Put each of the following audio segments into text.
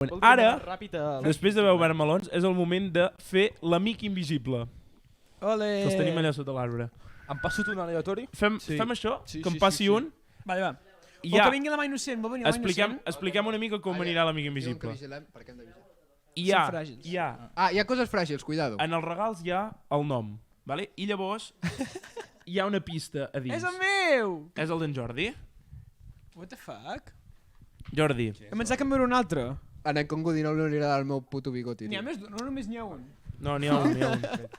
Ara, després d'haver obert melons, és el moment de fer l'amic invisible. Ole! Que els tenim allà sota l'arbre. Em passo un aleatori? Fem això? Que em passi un? Vale, va. O Ja. que vingui la mà innocent, vol venir la mà innocent? Expliquem una mica com anirà l'amic invisible. Perquè hem de vigilar. Són fràgils. Hi ha, Ah, hi ha coses fràgils, cuidado. en els regals hi ha el nom, vale? I llavors hi ha una pista a dins. És el meu! És el d'en Jordi. What the fuck? Jordi. Em pensava que em veure un altre. A en Congo 19 li agrada el meu puto bigoti. N'hi ha més, no només n'hi ha un. No, n'hi ha un.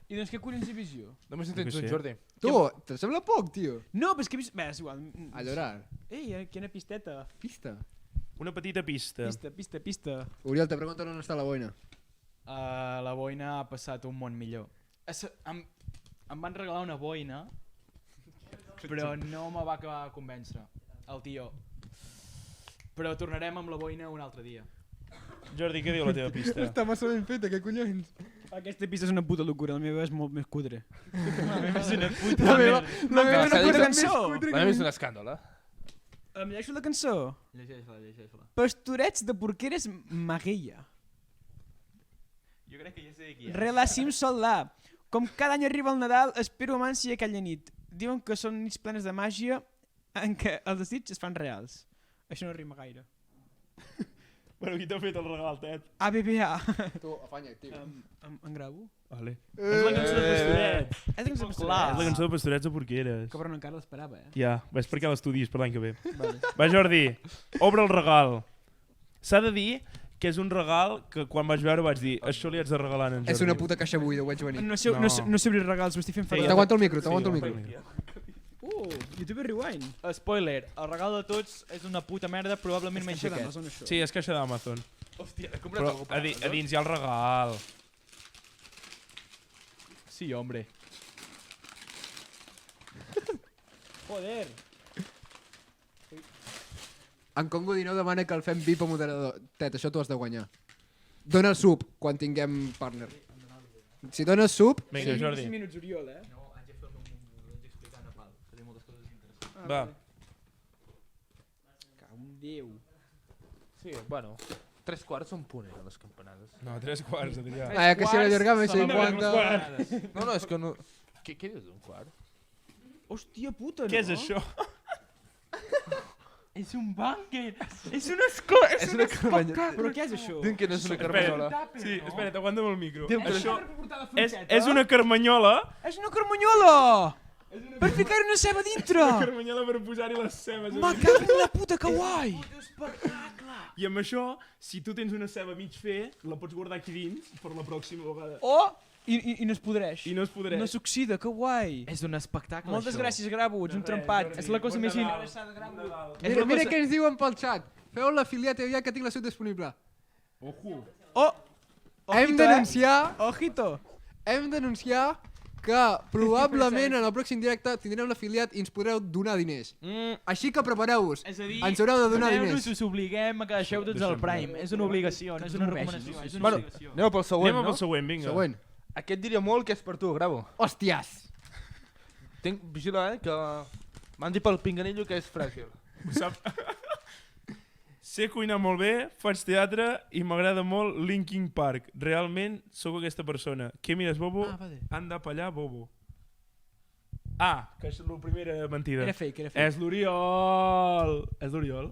I doncs què collons he vist jo? Només en tens Que un, sí. Jordi. Tu, te sembla poc, tio? No, però és que he vist... Bé, és igual. A llorar. Ei, quina pisteta. Pista. Una petita pista. Pista. Oriol, te pregunto on està la boina. La boina ha passat un món millor. Em van regalar una boina, però no me va acabar de convèncer, el tio. Però tornarem amb la boina un altre dia. Jordi, què diu la teva pista? Està massa ben feta, què collons? Aquesta pista és una puta locura, la meva és molt més cutre. La meva és una puta La meva és una puta és cançó. cutre La que meva és un escàndol, Em llegeixo la cançó. Llegeix-la. Pastorets de porqueres Magueia. Jo crec que ja sé de qui és. Relacim Solà. Com cada any arriba el Nadal, espero amb ànsia aquella nit. Diuen que són nits plenes de màgia en què els desitjos es fan reals. Això no rima gaire. Però qui t'ha fet el regal, Ted? ABBA. Tu, afanya't, tio. En gravo? Vale. És la cançó de Pastorets. És la cançó de És Pastorets. la cançó de Pastorets a Porqueres. Que però encara l'esperava, Ja, ves perquè l'estudis per l'any que ve. Vale. Va, Jordi, obre el regal. S'ha de dir que és un regal que quan vaig veure vaig dir això li haig de regalar a en Jordi. És una puta caixa buida, ho vaig venir. No sé obrir regals, ho estic fent fora. T'aguanto el micro, t'aguanto el micro. YouTuber Rewind. Spoiler, el regal de tots és una puta merda, probablement menys aquest. Això. Sí, és caixa d'Amazon. Hòstia, he comprat Però algú a dins hi ha el regal. Sí, hombre. Joder. En Congo 19 demana que el fem VIP a moderador. Tet, això t'ho has de guanyar. Dóna el sub quan tinguem partner. Si dones sub... Vinga, Jordi. 5 minuts, Oriol, No, haig de fer el meu mundo, haig d'explicar a Nepal, que té moltes coses interessants. Va. Cau un Déu. Sí, bueno. 3/4 són punt, les campanades. No, 3/4, Adrià. Ah, que si l'allargam és 50... No, és que no... Què dius d'un quart? Hòstia puta, no? Què és això? És un bànquet! És És una carmanyola. Però què és això? Diuen que no és una carmanyola. Sí, espera't, aguanta'm el micro. Diu que Això és una carmanyola. És una carmanyola! Per ficar-hi una ceba dintre! Carmanyola per posar-hi les cebes. Me cago en la puta, que guai! I amb això, si tu tens una ceba mig fer, la pots guardar aquí dins per la pròxima vegada. Oh! I no es podreix. I no es podreix. No s'oxida, que guai! És un espectacle, Moltes això. gràcies, Gravo, ets un trempat. És la cosa més... Mira, mira què ens diuen pel xat. Feu l'afiliat aviat que tinc la sub disponible. Ojo. Oh! Hem d'anunciar... Ojito! Hem d'anunciar que probablement en el pròxim directe tindrem l'afiliat i ens podreu donar diners. Així que prepareu-vos. És a dir, Ens haureu de donar aneu-nos, diners. us obliguem a que deixeu tots al Prime. És una obligació, no és una recomanació. És una Bueno, obligació. anem pel següent, Anem amb no? el següent, vinga. Següent. Aquest diria molt que és per tu, Gravo. Hòsties! Vigila, que m'han dit pel pinganillo que és fràgil. Sap? Sé cuinar molt bé, faig teatre i m'agrada molt Linkin Park. Realment sóc aquesta persona. Què mires, Bobo? Anda pa allà, Bobo. Ah, que és la primera mentida. Era fake. És l'Oriol. És l'Oriol.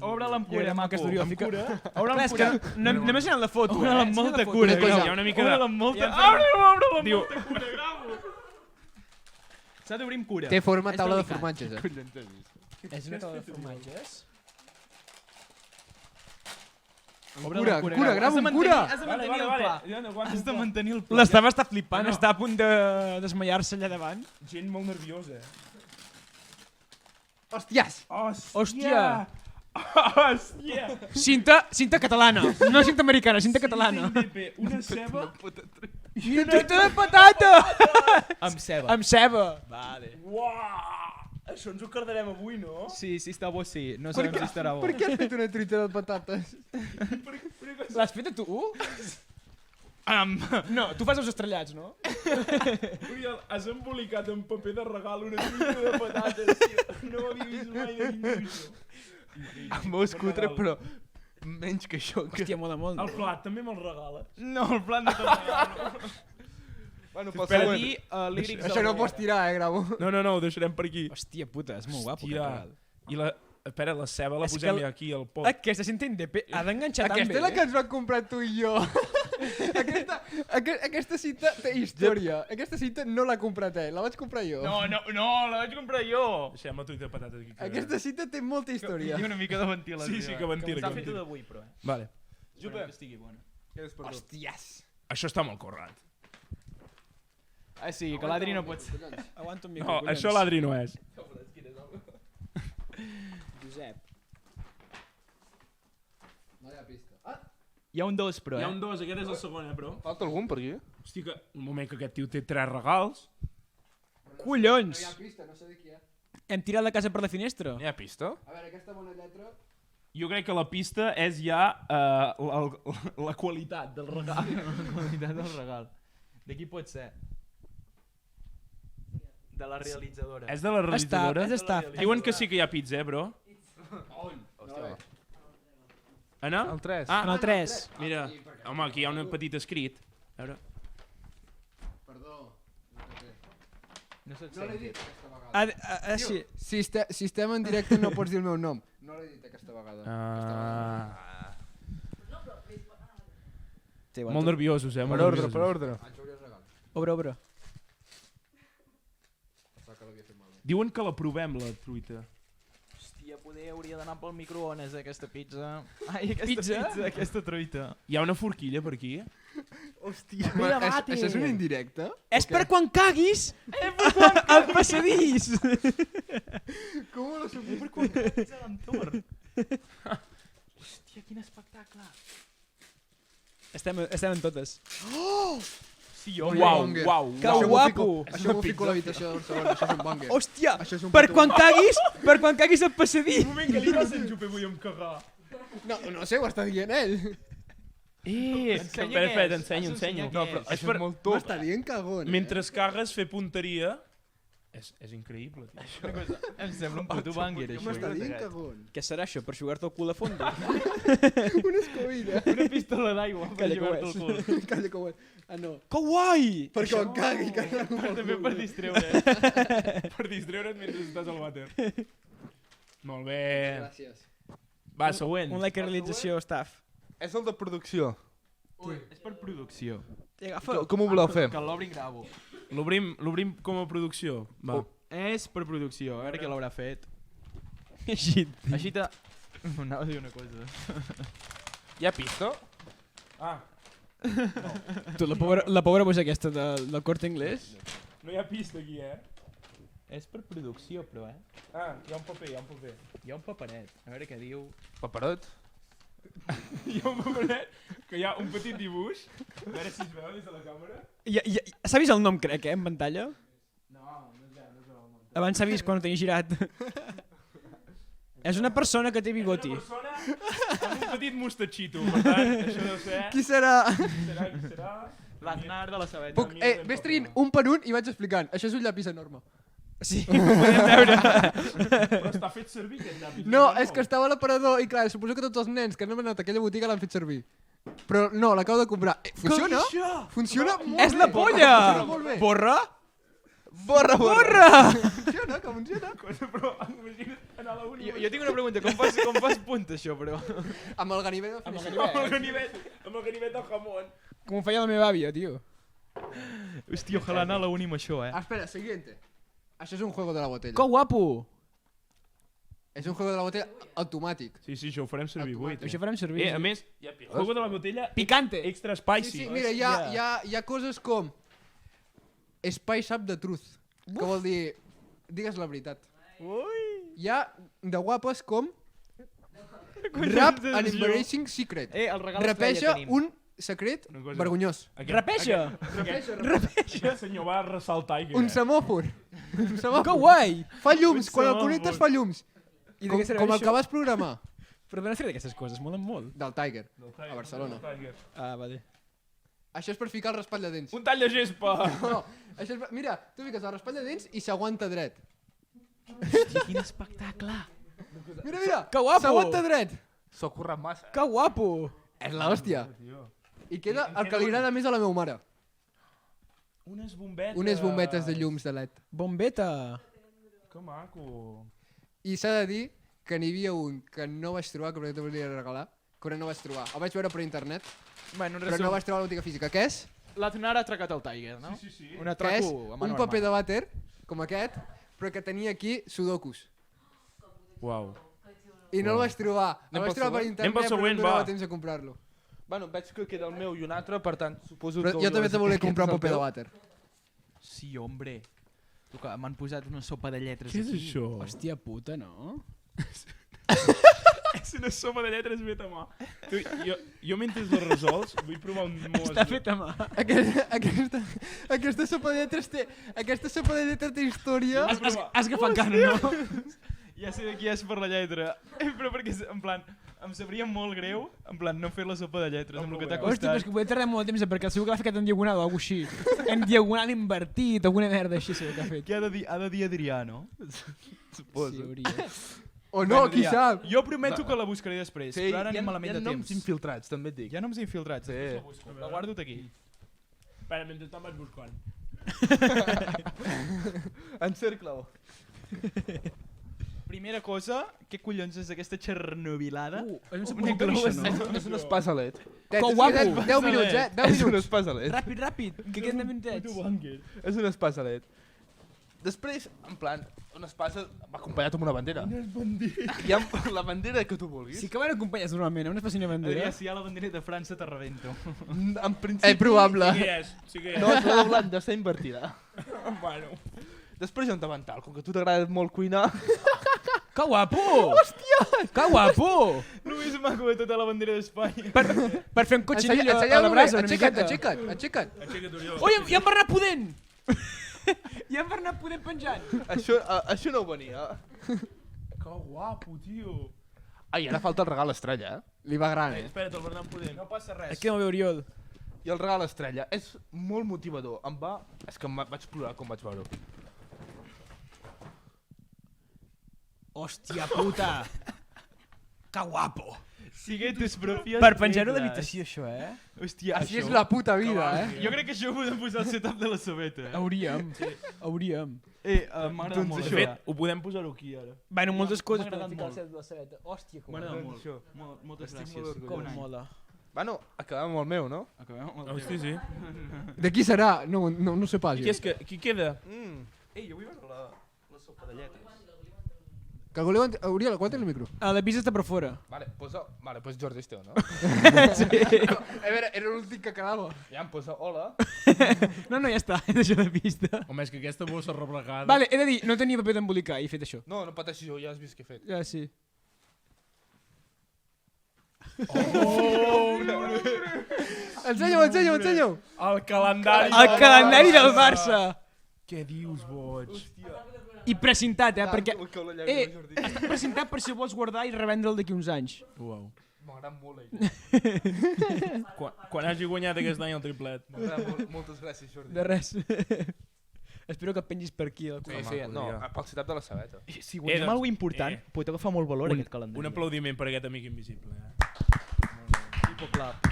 Obre'l amb cura, maco. Amb cura? Obre'l amb cura. N'hem ensenyat la foto, Obre'l amb molta cura, Una cosa, Gravo. hi ha una mica de- Obre'l amb molta... Ja Obre'l amb Diu- molta cura, Gravo. S'ha d'obrir amb cura. Té forma És taula de delicat. formatges, eh? És una taula de formatges? Obre'l amb Cura, Gravo, amb cura! Has de mantenir el pla. Has de mantenir el pla. L'Estava està flipant, està a punt de desmaiar-se allà davant. Gent molt nerviosa. Hòsties! Hòstia! Hòstia! Cinta catalana, no cinta americana, cinta catalana. Una ceba I una truita de patata! Amb ceba. Amb ceba. Vale. Uau! Això ens ho cardarem avui, no? Sí, si està bo, sí. No sabem si estarà bo. Per què has fet una truita de patates? L'has fet a tu? No, tu fas els estrellats, no? Oriol, has embolicat en paper de regal una truita de patates, tio. No ho havia vist mai de ningú, això. Amb meu és cutre, però menys que això. Hòstia, mola molt. El plat també me'l regala. No, el plan de tot regalo. Bueno, pel Per següent. dir lírics Això no ho pots tirar, Gravo. No, ho deixarem per aquí. Hòstia puta, és molt guapo. Hòstia. aquest regal. I la... Espera, la ceba la És posem que ja aquí al pot. Aquesta cinta indep ha d'enganxar tan Aquesta bé. és la que ens vam comprar tu i jo. Aquesta cinta té història. Aquesta cinta no l'ha comprat ell, la vaig comprar jo. No, la vaig comprar jo. Deixem la truita de patates aquí. Aquesta cinta té molta història. I una mica de ventilació. Sí, que ventila. Està feta d'avui, però. Vale. Jupe. Que estigui bona. Hòsties. Això està molt currat. Ah, sí, que l'Adri no pot ser. Aguanta un micro, No, collons. això l'Adri no és. Josep. No hi ha pista. Hi ha un dos, però, Hi ha un dos, aquest és el segon, però. Falta algun per aquí? Hosti, que un moment que aquest tio té 3 regals. Collons! No hi ha pista, no sé de qui és. Hem tirat la casa per la finestra. N'hi ha pista? A veure, aquesta bona lletra... Jo crec que la pista és ja la qualitat del regal. La qualitat del regal. De qui pot ser? De la realitzadora. És de la realitzadora? És d'estar. Diuen que sí que hi ha pizza, bro. Anna? El 3. Ah, En el 3. mira. Home, aquí hi ha un petit escrit. A veure. Perdó. No se't No l'he senti. dit aquesta vegada. Sí. Si estem en directe no pots dir el meu nom. No l'he dit aquesta vegada. Molt nerviosos, Per molt ordre, nerviosos. per ordre. Ens hauries regal. Obre. Pensava que l'havia fet malament. Diuen que la provem, la truita. Hòstia, poder hauria d'anar pel microones, aquesta pizza. Ai, aquesta pizza, aquesta truita. Hi ha una forquilla per aquí? Hòstia. Això és un indirecte? És per quan caguis al passadís. Com ho sé? Per quan caguis a l'entorn. Hòstia, quin espectacle. Estem en totes. Sí, jo. Uau, banger. uau, Que uau. guapo. Això m'ho fico a l'habitació del segon. Això és un banger. Hòstia, Això és un per puto quan caguis al passadís. Un moment que li passa en Jupe, vull em cagar. No sé, ho està dient ell. Espera, t'ensenyo. No, però això és molt top. M'està dient cagón. Mentre cagues, fer punteria... És increïble, tio. Em sembla un puto banger, això. M'està dient cagón. Què serà això, per jugar-te el cul a fondo? Una escobilla. Una pistola d'aigua per Calla, que jugar-te ho el cul. Calla, que ho és. Ah, no. Que guai! Perquè em cagui, que També per distreure. Per distreure't mentre estàs al vàter. Molt bé. Gràcies. Va, següent. Un like a realització, staff. És el de producció. És per producció. Agafa. Com ho voleu fer? Que l'obrin gravo. L'obrim com a producció. Va. És per producció, a veure qui l'haurà fet. Així. Així te... Anava a dir una cosa. Hi ha pista? Ah, Tu, la pobra bossa aquesta del Corte Inglés. no hi ha pista aquí, És per producció, però, Ah, hi ha un paper, Hi ha un paperet. A veure què diu. Paperot? Hi ha un paperet que hi ha un petit dibuix. A veure si es veu des de la càmera. S'ha vist el nom, crec, en pantalla? No es veu el nom. Abans s'ha vist quan ho tenia girat. És una persona que té bigoti. Una persona amb un petit mostatxito, per tant, això deu ser... Qui serà? Qui serà? L'Aznar de la Sabeta. Puc, ves trient un per un i vaig explicant. Això és un llapis enorme. Sí, ho podem veure. Però està fet servir aquest llapis. No, és que estava a l'aparador i clar, suposo que tots els nens que han anat a aquella botiga l'han fet servir. Però no, l'acabo de comprar. Funciona? Funciona molt És la bé. polla! Funciona molt bé. Borra? Borra! Funciona, que funciona. Però imagina't anar a la uni... Jo tinc una pregunta, com fas punt això, però? Amb el ganivet de Amb feliçola. el ganivet del jamón. Com ho feia la meva àvia, tio. Hòstia, ojalà anar a la uni amb això, Espera, siguiente. Això és un juego de la botella. Que guapo! És un juego de la botella automàtic. Sí, això ho farem servir avui. Això farem servir. A més, juego de la botella Picante. extra Sí, spicy. sí, mira, hi ha coses com Spice Up the Truth, que vol dir digues la veritat. Hi ha de guapes com Rap and Embarrassing Secret. El regal Rapeja un secret Una cosa- vergonyós. Rapeja! Aquest senyor va arrasar el Tiger. Un semòfor. Un Que semòfor. guai! Fa llums, Un quan el semòfor. connectes fa llums. I de Com, què serveix com el això? que vas programar. Però d'on has tret aquestes coses? Molen molt. Del Tiger, a Barcelona. Ah, vale. Això és per ficar el raspall de dents. Un tall de gespa. No, això és mira, tu fiques el raspall de dents i s'aguanta dret. Hòstia, quin espectacle. Mira, Que guapo! s'aguanta dret. S'ho ha currat massa. Que guapo! És l'hòstia. I queda el que li agrada més a la meva mare. Unes bombetes. Unes bombetes de llums de LED. Bombeta! Que maco. I s'ha de dir que n'hi havia un que no vaig trobar, que te volia regalar, que no vaig trobar. El vaig veure per internet, Bueno, però no vaig trobar a la botiga física. Què és? La Tunara ha atracat el Tiger, no? Sí, sí, sí. Un Que atraco és a mano un paper armada. de vàter, com aquest, però que tenia aquí sudokus. Uau. I no el vaig trobar. El Anem vaig pel trobar per següent? internet, Anem pel però no següent, em donava va. temps de comprar-lo. Bueno, veig que queda el meu i un altre, per tant, suposo Però que... jo també te volia comprar un paper de vàter. Sí, hombre. Tu que m'han posat una sopa de lletres Què és aquí. això? Hòstia puta, no? És una sopa de lletres feta a mà. Tu, jo mentre els resols vull provar un mos. Està fet a mà. Aquesta sopa de lletres té... Aquesta sopa de lletres té història. Has agafat carn, no? Ja sé de qui és per la lletra. Però perquè, en plan, em sabria molt greu, en plan, no fer la sopa de lletres amb el que t'ha Hòstia, però és costat. que podria tardar molt de temps perquè segur que l'ha ficat en diagonal o alguna així. En diagonal invertit, alguna merda així segur que ha fet. Què ha de dir Adrià, no? Suposo. Sí, hauria. O no, qui Adrià, sap? Jo prometo que la buscaré després, Sí, però ara anem malament hi ha de noms temps. infiltrats, també et dic. Hi ha noms infiltrats. Sí. La guardo aquí. Espera, mentrestant vaig buscant. Encercla-ho. Primera cosa, què collons és aquesta xernobilada? És un Una supositori, globa això, no? És un espasalet. Que guapo. 10 minuts, 10 És un minuts. espasalet. Ràpid, ràpid, que queden 10 minutets. És un espasalet. Després, en plan, un espasa va acompanyat amb una bandera. I amb la bandera que tu vulguis. Sí que van acompanyats normalment, una espècie de bandera. Adrià, si hi ha la bandera de França, te rebento. En principi... És probable. Sí que és, sí que és. No, és la d'Holanda, està invertida. Bueno. Després hi ha un davantal, com que a tu t'agrada molt cuinar. Que guapo! Hòstia! Que guapo! El més maco de tota la bandera d'Espanya. Per fer un cotxinillo a Ensenya-ho la bé, brasa una aixeca't, miqueta. aixeca't, aixeca't. Aixeca't, Oriol. Ui, hi ha en Bernat Pudent! Hi ha en Bernat Pudent penjant. Això no ho venia. Que guapo, tio. Ai, ara falta el regal estrella, eh? Li va gran, Espera't, el Bernat Podem. No passa res. És que no veu Oriol. I el regal estrella és molt motivador. Em va... És que vaig plorar quan vaig veure-ho. Hòstia puta! Que guapo! Sigue tus propias Per penjar-ho reglas. d'habitació, això, eh? Hòstia, Així això... és la puta vida, eh? Jo crec que això ho podem posar al setup de la sabeta. Hauríem. Hauríem. M'agrada molt. De fet, ho podem posar-ho aquí, ara. Bueno, moltes coses M'ha agradat podem ficar al molt. set de la sabeta. Hòstia, com M'agrada mola. molt. Moltes Estic gràcies. molt orgullós. Com Bon any. mola. Bueno, acabem amb el meu, no? Acabem amb el Hosti, sí. De qui serà? No sé pas. Qui, és que, qui queda? Ei, jo vull veure la sopa de lletres. Que voleu... Oriol, aguanta el micro. La pizza està per fora. Vale, posa... Vale, pues Jordi és teu, no? Sí. A veure, era l'últim que quedava. Ja em posa hola. No, ja està, és això de pista. Home, és que aquesta bossa replegada... Vale, he de dir, no tenia paper d'embolicar i he fet això. No, no pateixis, ja has vist què he fet. Ja, sí. Ensenya-ho. El calendari... El calendari del Barça! Què dius, boig? I precintat, perquè... El cau la llàgrima, Jordi. Està precintat per si el vols guardar i revendre'l d'aquí uns anys. Uau. M'agrada molt, ell. Quan hagi guanyat aquest any el triplet. M'agrada molt. Moltes gràcies, Jordi. De res. Espero que et pengis per aquí. Sí, sí, no, pel setup de la sabeta. Si guanyem doncs, alguna important, pot agafar molt valor aquest calendari. Un aplaudiment per aquest amic invisible. Tipo clap.